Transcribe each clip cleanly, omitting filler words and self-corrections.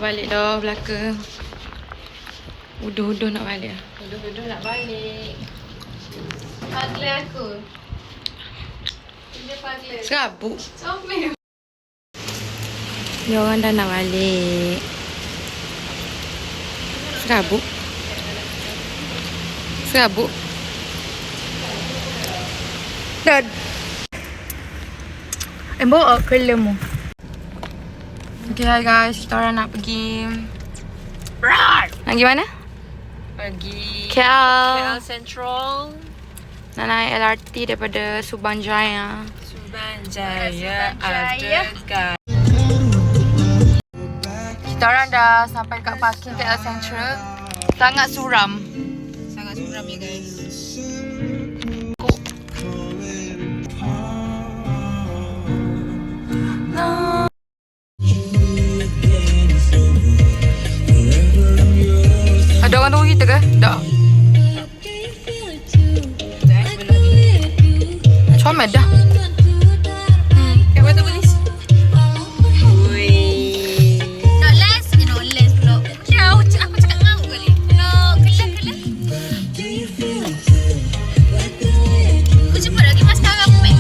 balik dah belaka. Uduh-uduh nak balik. Uduh-uduh nak balik. Pagla aku. Dia pagla. Serabut. Comel. Dia orang dah nak balik. Serabut. Serabut. Dah. Bawa ke lemu. Okay, hi guys. Kita orang nak pergi. Nak pergi mana? Pergi KL. Central. Nak naik LRT daripada Subanjaya. Subanjaya. Kita orang dah sampai kat parking KL Central. Sangat suram. Sangat suram ya guys. Ada orang tunggu kita ke? Tak. Comel dah. Kat mana polis? Not less pula. Jauh, aku cakap ngau kali. No, kelah. Aku cepat lagi maskara Mek.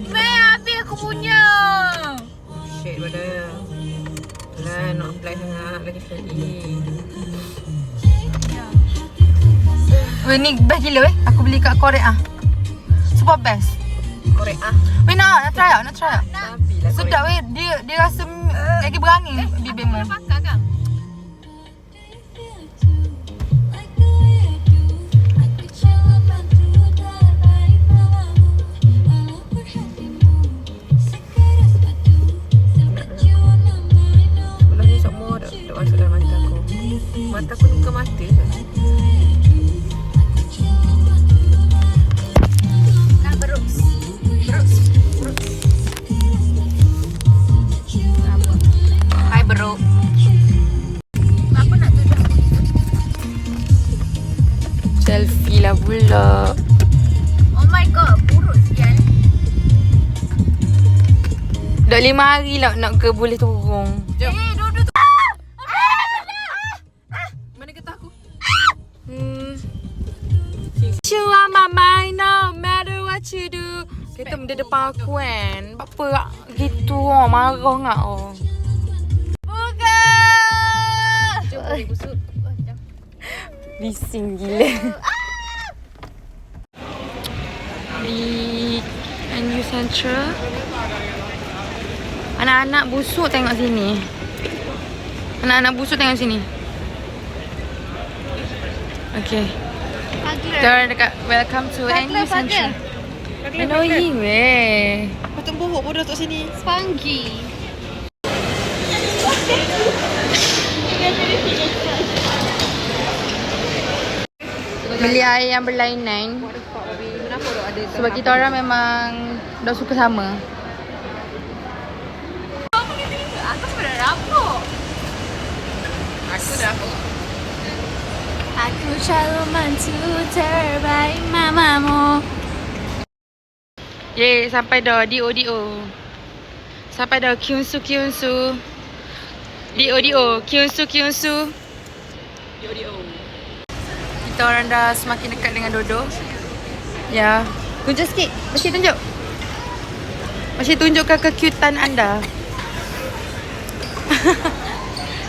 Mek, habis aku punya. Shit pada. Lah nak apply sangat lagi sekali. Weh, ni best gila weh. Aku beli kat Korea. Super best. Korea. Weh, nak try tak? Tapi lah Sedap weh. Dia rasa lagi berangi bibir mu. Pakar kan? Sebelah ni semua dah masuk dalam mata aku. Mata aku ni bukan mata ke? Hai bro. Apa nak tuduh? Selfie lah pula. Oh my god, buruk sial. Dah 5 hari lah nak ke boleh turun. Jom. Duduk tu. Mana kata aku? You are my mind no matter what you do. Kita benda depan aku kan. Apa gitu oh, marah ngak oh. Jom boleh busuk. Bising gila. Di NU Central. Anak-anak busuk tengok sini. Anak-anak busuk tengok sini. Okay. Kita orang dekat welcome to NU Central. Annoying weh. Patut buruk bodoh kat sini. Spanky. Beli air yang berlainan. Kenapa dok ada? Sebab kita orang memang dah suka sama. Aku sebenarnya rapuk. Aku dah apa? Aku selalu mantu terbaik mamamu. Yeay, sampai dah DO. Sampai dah Kyunsu. DO. Kyunsu. Yo. Kita orang dah semakin dekat dengan Dodo. Ya. Tunjuk sikit. Masih tunjuk. Masih tunjukkan kecutan anda.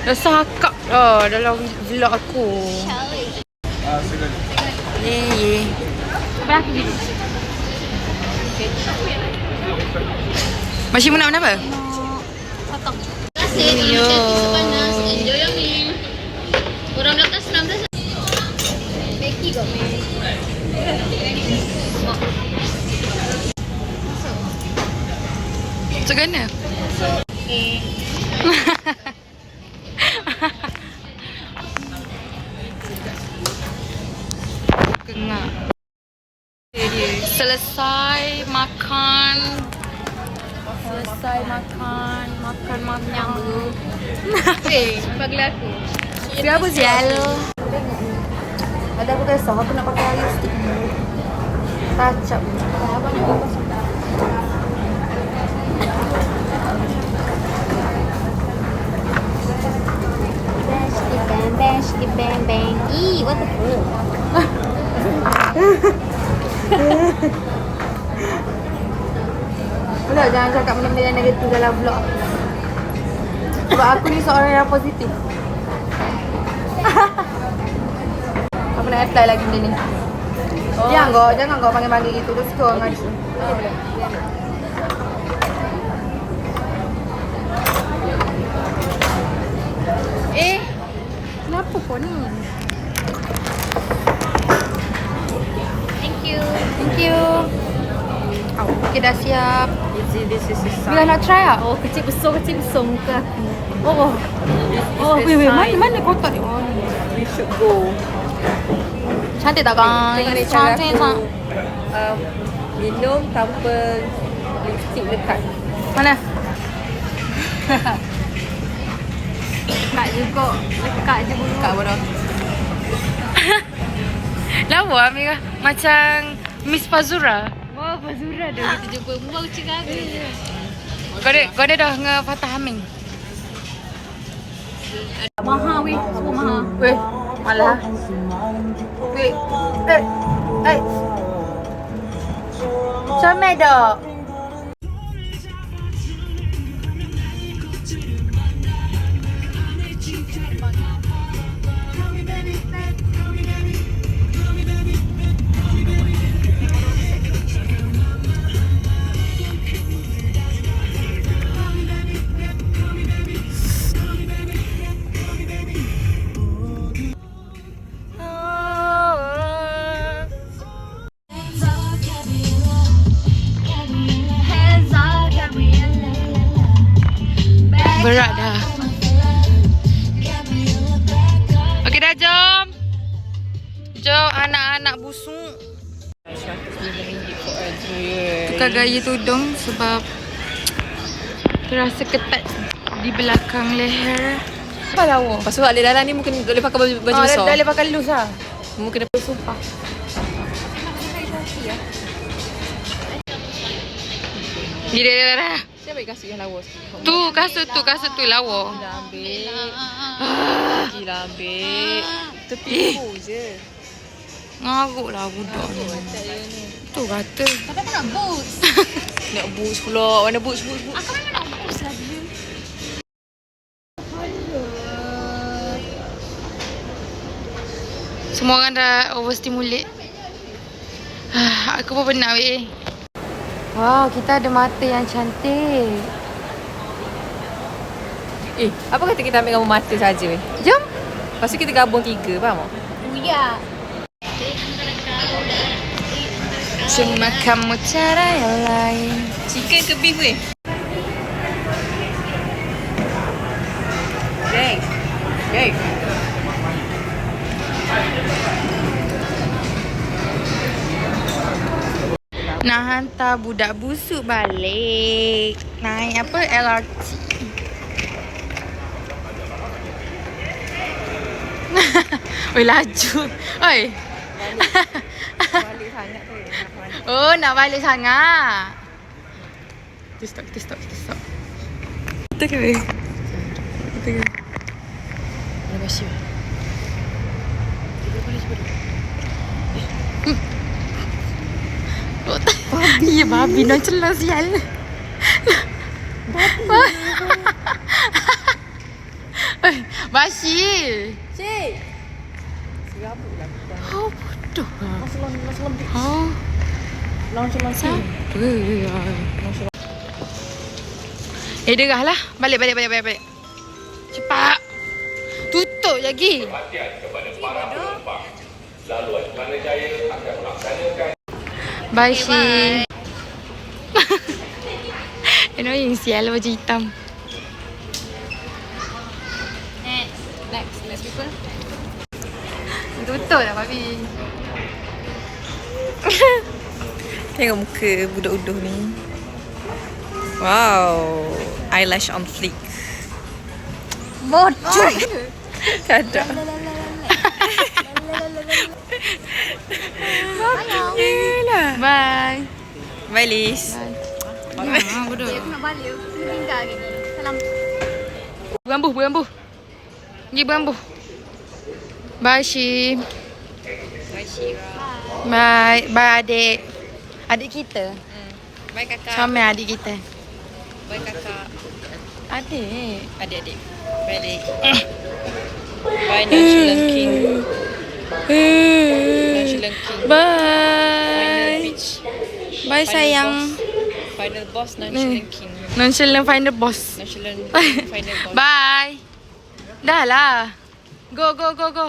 Dah sakak dah dalam vlog aku. Yeay. Sebelah kiri. Masih mau nak apa? Potong. Terima kasih. Yo. Tisu panas. Enjoy your meal. Orang belakang 19. Becky kau main. Macam mana? Okay. Kengak. Selesai makan. Makan dulu. Bagi aku. Siapa sial? Ada aku kisah aku nak pakai lipstick. Tacap. Abang nak pasang. what the fuck? Pula jangan cakap benda-benda yang negatif dalam vlog. Sebab aku ni seorang yang positif. Aku nak apply lagi benda ni. Jangan kau panggil-panggil gitu. Terus kau ngaji. Kenapa kau ni? Thank you. Thank you. Okay, dah siap. This is a Bila nak try tak? Oh, kecil besar muka aku. Oh, wait. Mana kotak ni? Oh, ni. We should go. Cantik tak guys? Tengok ni cara Cantik aku tak? minum tanpa lipstick lekat. Mana? Lekat juga. Lekat je mulut. Lekat bodoh. Lawa Amira. Macam Miss Fazura. Wah, Fazura dah kita jumpa. Muka kucing aku. Kau ada dah dengan Fatah Haming? Mahal weh. Semua mahal. Weh, malah. Weh. Comel tak? Berat dah. Okey dah, jom. Jom anak-anak busuk. Tukar gaya tudung sebab terasa ketat di belakang leher. Apa lawa? Lepas tu alik dalam ni mungkin boleh pakai baju besar. Dah boleh pakai lus lah. Mungkin dia sumpah. Dia. Siapa yang kasut yang lawa? Tu kasut tu lawa. Gila ambil. Gila ambil. Tepi aku je. Ngaruk lah budak ni. Tu kata. Tapi aku nak boots. Nak boots pula. Mana boots? Aku memang nak boots lah dia. Semua orang dah overstimulate. Aku pun penat weh. Wow, kita ada mata yang cantik. Apa kata kita ambil gambar mata saja weh? Jom. Lepas tu kita gabung 3, faham tak? Buya. Cuma kamu cara yang lain. Chicken ke beef weh? Hey. Nak hantar budak busuk balik. Naik apa? LRT. Oi, laju. Oi. Balik sangat tu. Oh, nak balik sangat. Kita stop. Kita ke? Ada basi. Babi. Babi nak celah sial. Basi. Cik. Serabut lah. Oh, bodoh. Masa lembut. Oh. Langsung. Derah lah. Balik. Cepat. Tutup lagi. Bye, Shi. Annoying sial baju hitam. Next people. Tutup lah, Babi. Tengok muka budak uduh ni. Wow. Eyelash on fleek. Bodoh. Tak ada. Bye. Bye, Liz. Bodoh. Aku nak balik. Aku nak tinggal lagi. Salam. Berambuh. Pergi berambuh. Bye, Shi. Bye Shira. Bye. Bye, adik. Adik kita. Bye kakak. Comel adik kita. Bye kakak. Adik. Adik-adik. Bye adik. Bye Nonchalant King. Nonchalant King. Final Bye. bitch. Bye, sayang. Final boss Nonchalant King. Nonchalant find the boss. Nonchalant final boss. Bye. Dah lah. Go, go, go, go.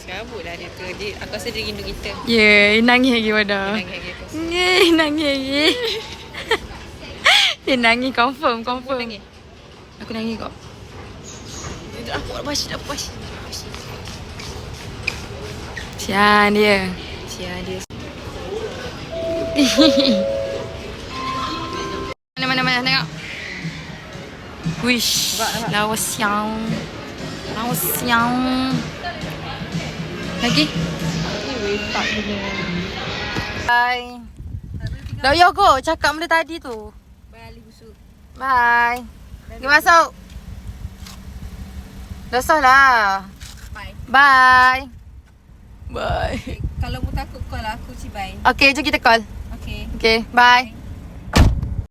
Serabut lah dia tu. Aku rasa dia rindu kita. Yeah, nangis lagi pada. Nangis lagi aku rasa. Yeah, nangis lagi. Dia nangis confirm. Nangis. Aku nangis kok. Aku nak puas. Sian dia. Sia dia. Mana tengok. Wish. Lawas siang. Lagi? Bye. Dah yo go. Cakap benda tadi tu. Bye Ali busuk. Bye. Pergi masuk. Dah sah lah. Bye. Bye. Bye. Kalau mu takut call aku si bye. Okay, jom kita call. Okay. Okay, bye.